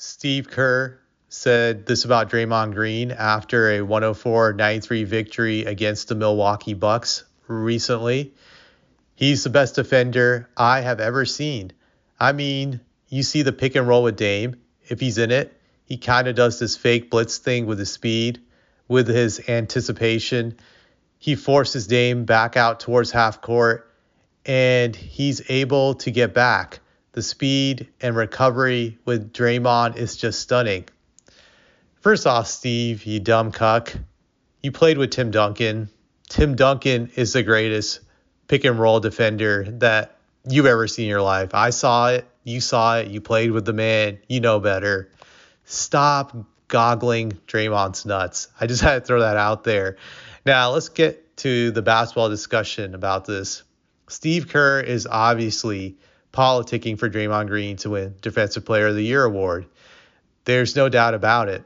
Steve Kerr said this about Draymond Green after a 104-93 victory against the Milwaukee Bucks recently. He's the best defender I have ever seen. I mean, you see the pick and roll with Dame. If he's in it, he kind of does this fake blitz thing with his speed, with his anticipation. He forces Dame back out towards half court, and he's able to get back. The speed and recovery with Draymond is just stunning. First off, Steve, you dumb cuck. You played with Tim Duncan. Tim Duncan is the greatest pick and roll defender that you've ever seen in your life. I saw it. You saw it. You played with the man. You know better. Stop goggling Draymond's nuts. I just had to throw that out there. Now, let's get to the basketball discussion about this. Steve Kerr is obviously politicking for Draymond Green to win Defensive Player of the Year award. There's no doubt about it.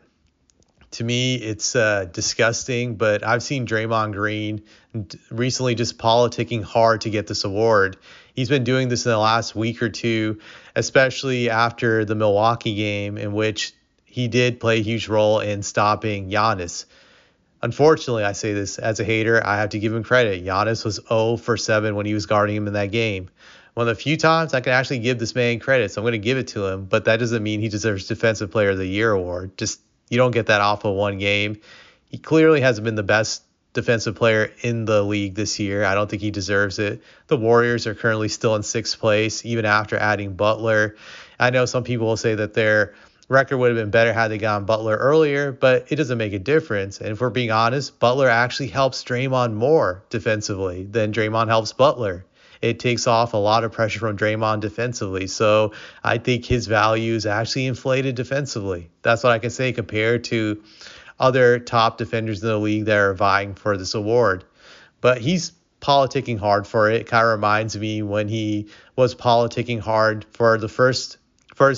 To me, it's disgusting, but I've seen Draymond Green recently just politicking hard to get this award. He's been doing this in the last week or two, especially after the Milwaukee game, in which he did play a huge role in stopping Giannis. Unfortunately, I say this as a hater, I have to give him credit. Giannis was 0 for 7 when he was guarding him in that game. One of the few times I can actually give this man credit, so I'm going to give it to him, but that doesn't mean he deserves Defensive Player of the Year award. Just you don't get that off of one game. He clearly hasn't been the best defensive player in the league this year. I don't think he deserves it. The Warriors are currently still in 6th place, even after adding Butler. I know some people will say that their record would have been better had they gotten Butler earlier, but it doesn't make a difference. And if we're being honest, Butler actually helps Draymond more defensively than Draymond helps Butler. It takes off a lot of pressure from Draymond defensively. So I think his value is actually inflated defensively. That's what I can say compared to other top defenders in the league that are vying for this award. But he's politicking hard for it. It kind of reminds me when he was politicking hard for his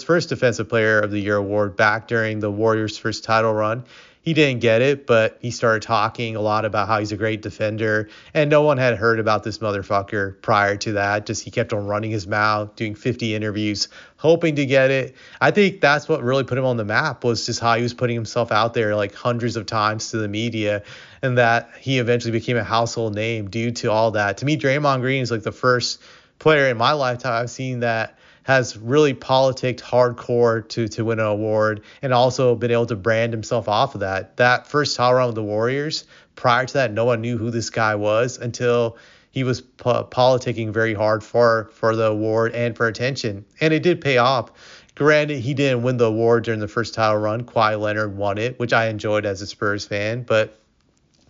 first Defensive Player of the Year award back during the Warriors' first title run. He didn't get it, but he started talking a lot about how he's a great defender, and no one had heard about this motherfucker prior to that. Just he kept on running his mouth, doing 50 interviews, hoping to get it. I think that's what really put him on the map, was just how he was putting himself out there like hundreds of times to the media, and that he eventually became a household name due to all that. To me, Draymond Green is like the first player in my lifetime I've seen that has really politicked hardcore to win an award, and also been able to brand himself off of that. That first title run with the Warriors, prior to that, no one knew who this guy was until he was politicking very hard for the award and for attention. And it did pay off. Granted, he didn't win the award during the first title run. Kawhi Leonard won it, which I enjoyed as a Spurs fan. But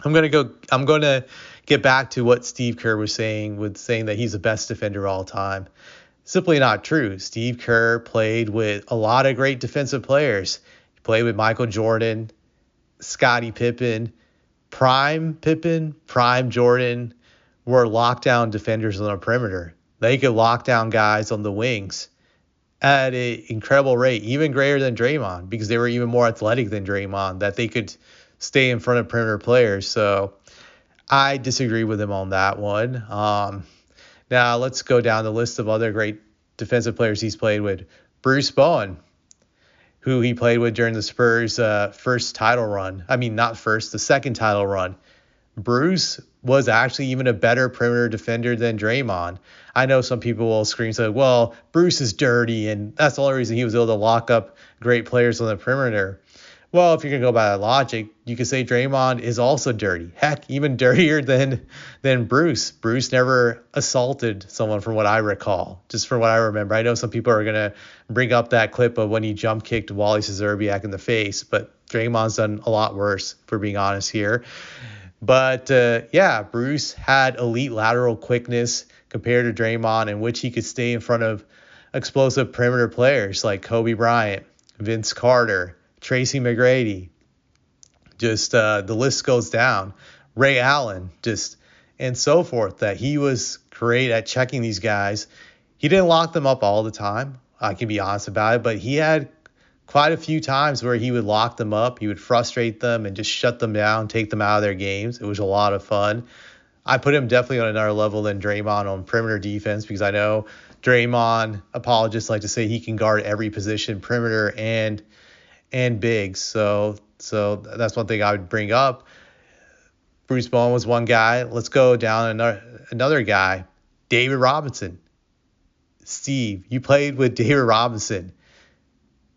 I'm going to get back to what Steve Kerr was saying, with saying that he's the best defender of all time. Simply not true. Steve Kerr played with a lot of great defensive players. He played with Michael Jordan, Scottie Pippen, prime Jordan were lockdown defenders on the perimeter. They could lock down guys on the wings at an incredible rate, even greater than Draymond, because they were even more athletic than Draymond, that they could stay in front of perimeter players. So I disagree with him on that one. Now let's go down the list of other great defensive players he's played with. Bruce Bowen, who he played with during the Spurs' first title run. I mean, not first, the second title run. Bruce was actually even a better perimeter defender than Draymond. I know some people will scream, say, well, Bruce is dirty, and that's the only reason he was able to lock up great players on the perimeter. Well, if you're going to go by that logic, you could say Draymond is also dirty. Heck, even dirtier than Bruce. Bruce never assaulted someone, from what I recall, just from what I remember. I know some people are going to bring up that clip of when he jump kicked Wally Szczerbiak in the face, but Draymond's done a lot worse, if we're being honest here. But Bruce had elite lateral quickness compared to Draymond, in which he could stay in front of explosive perimeter players like Kobe Bryant, Vince Carter, Tracy McGrady, just the list goes down. Ray Allen, and so forth, that he was great at checking these guys. He didn't lock them up all the time, I can be honest about it, but he had quite a few times where he would lock them up. He would frustrate them and just shut them down, take them out of their games. It was a lot of fun. I put him definitely on another level than Draymond on perimeter defense, because I know Draymond apologists like to say he can guard every position, perimeter and big. So that's one thing I would bring up. Bruce Bowen was one guy. Let's go down another guy, David Robinson. Steve, you played with David Robinson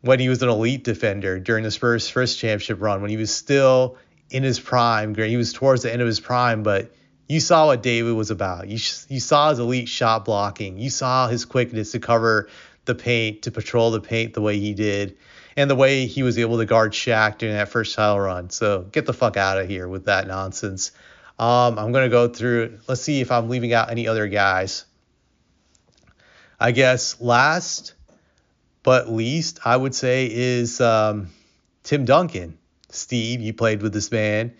when he was an elite defender during the Spurs' first championship run, when he was still in his prime. He was towards the end of his prime, but you saw what David was about. You saw his elite shot blocking. You saw his quickness to cover the paint, to patrol the paint the way he did, and the way he was able to guard Shaq during that first title run. So get the fuck out of here with that nonsense. I'm going to go through. Let's see if I'm leaving out any other guys. I guess last but least, I would say, is Tim Duncan. Steve, you played with this man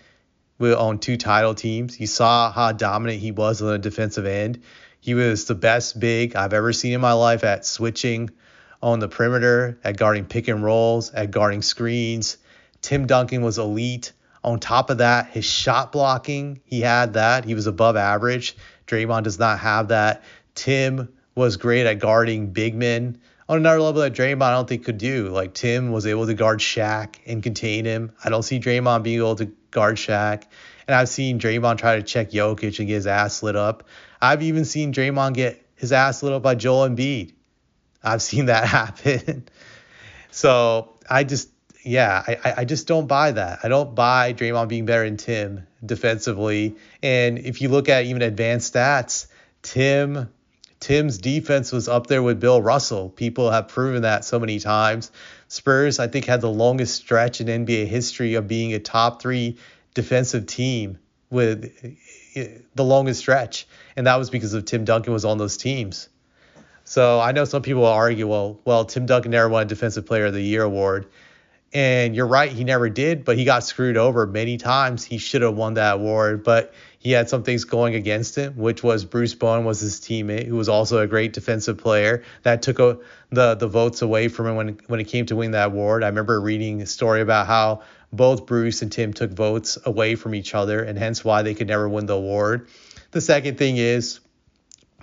on 2 title teams. You saw how dominant he was on the defensive end. He was the best big I've ever seen in my life at switching on the perimeter, at guarding pick and rolls, at guarding screens. Tim Duncan was elite. On top of that, his shot blocking, he had that. He was above average. Draymond does not have that. Tim was great at guarding big men on another level that Draymond I don't think could do. Like, Tim was able to guard Shaq and contain him. I don't see Draymond being able to guard Shaq. And I've seen Draymond try to check Jokic and get his ass lit up. I've even seen Draymond get his ass lit up by Joel Embiid. I've seen that happen. So I just don't buy that. I don't buy Draymond being better than Tim defensively. And if you look at even advanced stats, Tim's defense was up there with Bill Russell. People have proven that so many times. Spurs, I think, had the longest stretch in NBA history of being a top 3 defensive team with the longest stretch. And that was because of Tim Duncan was on those teams. So I know some people will argue, well, Tim Duncan never won a Defensive Player of the Year award. And you're right, he never did, but he got screwed over many times. He should have won that award, but he had some things going against him, which was Bruce Bowen was his teammate, who was also a great defensive player. That took the votes away from him when it came to winning that award. I remember reading a story about how both Bruce and Tim took votes away from each other, and hence why they could never win the award. The second thing is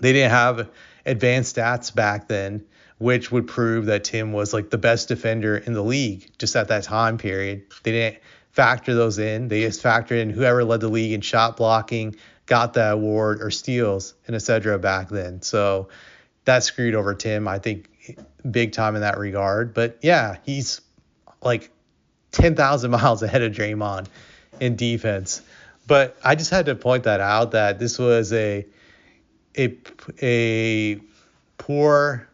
they didn't have advanced stats back then, which would prove that Tim was like the best defender in the league just at that time period. They didn't factor those in. They just factored in whoever led the league in shot blocking, got that award, or steals, and etc. back then. So that screwed over Tim, I think, big time in that regard. But yeah, he's like 10,000 miles ahead of Draymond in defense. But I just had to point that out, that this was a poor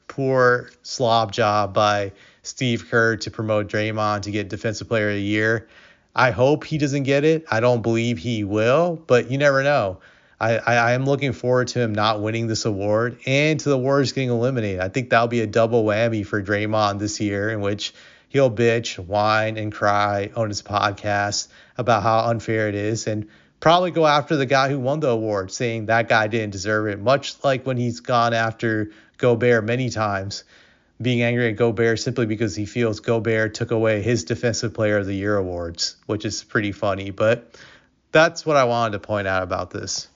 slob job by Steve Kerr to promote Draymond to get Defensive Player of the Year. I hope he doesn't get it. I don't believe he will, but you never know. I am looking forward to him not winning this award and to the Warriors getting eliminated. I think that'll be a double whammy for Draymond this year, in which he'll bitch, whine, and cry on his podcast about how unfair it is, and probably go after the guy who won the award, saying that guy didn't deserve it, much like when he's gone after Gobert many times, being angry at Gobert simply because he feels Gobert took away his Defensive Player of the Year awards, which is pretty funny. But that's what I wanted to point out about this.